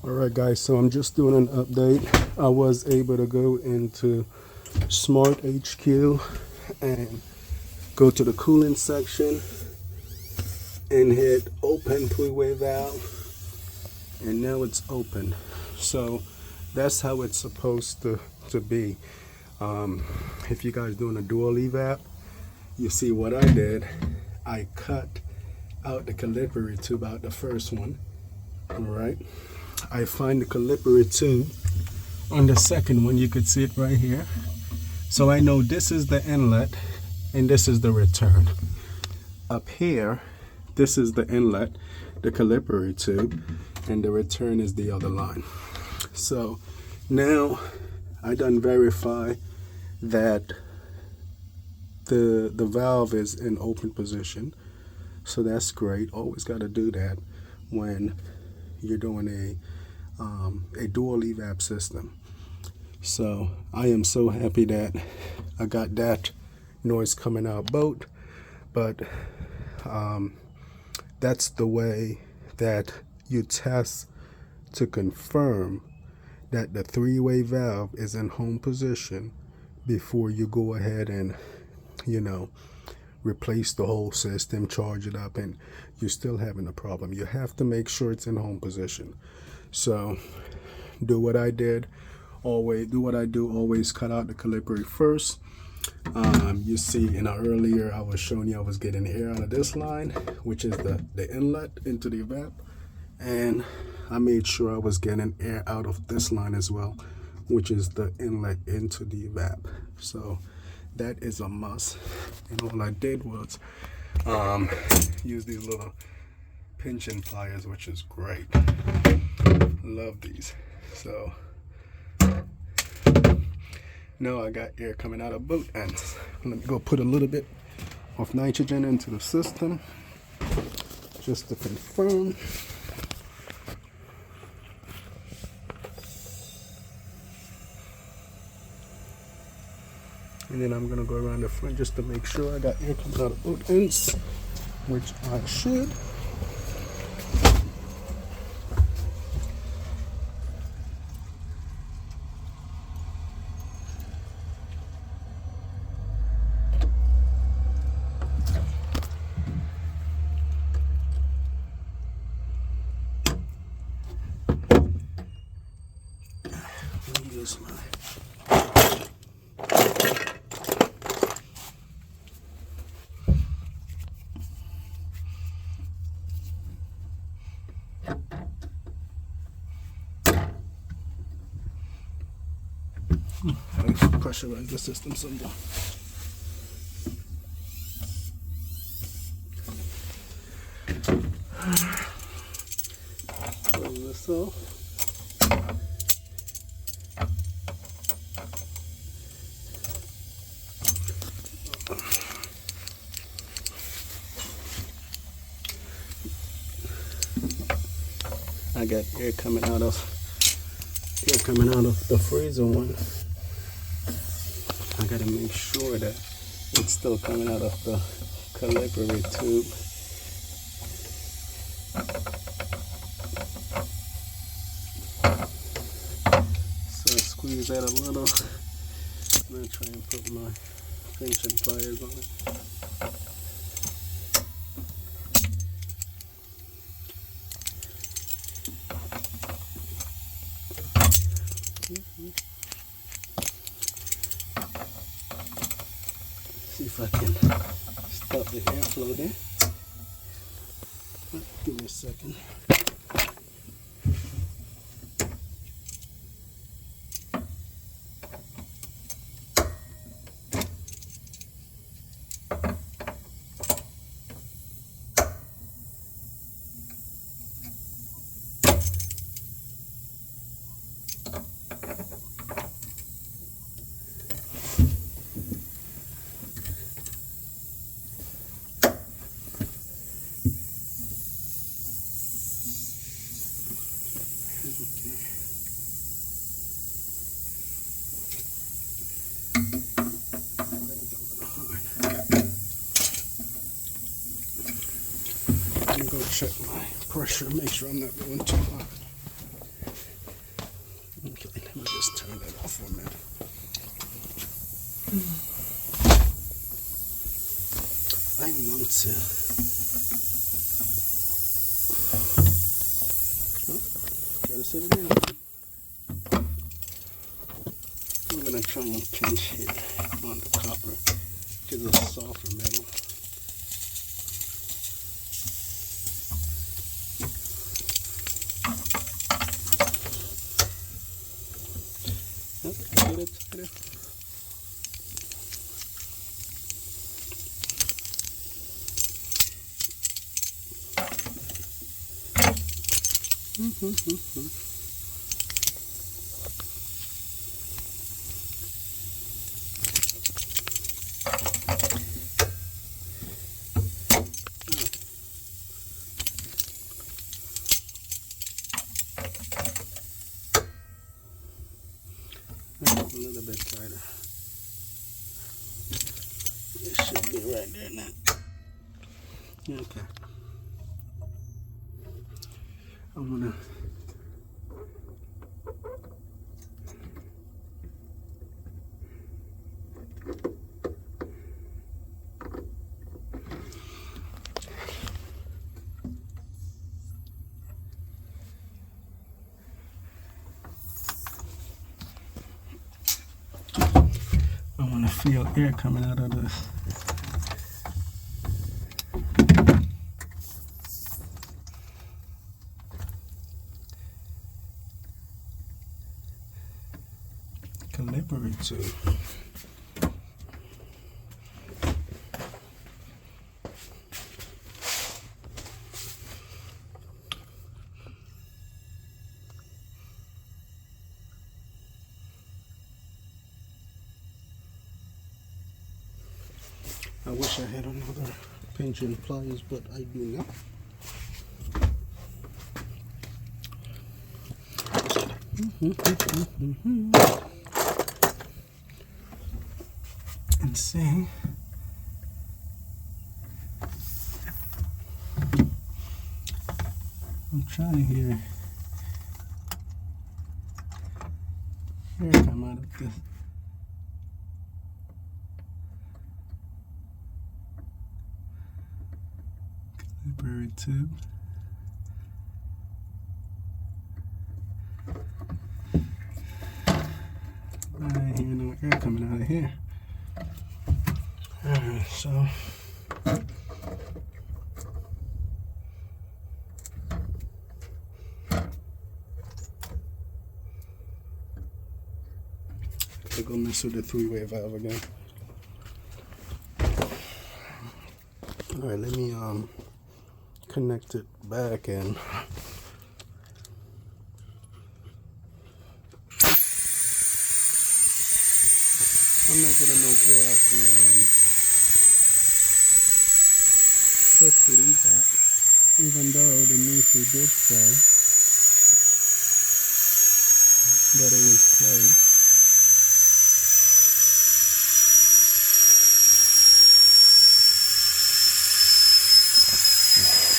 Alright guys, so I'm just doing an update. I was able to go into Smart HQ and go to the coolant section and hit open three-way valve, and now it's open. So that's how it's supposed to be. If you guys doing a dual evap, you see what I did. I cut out the Calipari tube out the first one. Alright, I find the Calipari tube on the second one. You could see it right here. So I know this is the inlet and this is the return. Up here, this is the inlet, the Calipari tube, and the return is the other line. So now I done verify that the valve is in open position. So that's great. Always got to do that when you're doing a dual evap system. So I am so happy that I got that noise coming out both, but that's the way that you test to confirm that the three-way valve is in home position before you go ahead and, you know, replace the whole system, charge it up, and you're still having a problem. You have to make sure it's in home position. So do what I did. Always do what I do. Always cut out the Calipari first. You see in earlier I was showing you I was getting air out of this line, which is the inlet into the evap, and I made sure I was getting air out of this line as well, which is the inlet into the evap. So that is a must. And all I did was use these little pinching pliers, which is great. Love these. So now I got air coming out of both ends. Let me go put a little bit of nitrogen into the system just to confirm. And then I'm gonna go around the front just to make sure I got air coming out of both ends, which I should. Let me use my pressurize the system someday. Close this off. I got air coming out of the freezer one. I gotta make sure that it's still coming out of the Calipari tube. So I squeeze that a little. I'm gonna try and put my pinching pliers on it. See if I can stop the airflow there. Give me a second. Let me go check my pressure, make sure I'm not going too hot. Okay, let me just turn that off for a minute. I want to. Gotta set it in. I'm gonna try and pinch here on the copper because it's a softer metal. Yep, get it tighter. A little bit tighter. It should be right there now. Okay. I'm gonna feel air coming out of this. Calibrate tube. I wish I had another pinch and pliers, but I do not. And see. I'm trying to hear air come out of this. Calibrate tube. I ain't hear no air coming out of here. Alright, so I'll go mess with the three-way valve again. Alright, let me connect it back and I'm not getting no air out the push that, even though the Nisi did say that it was closed.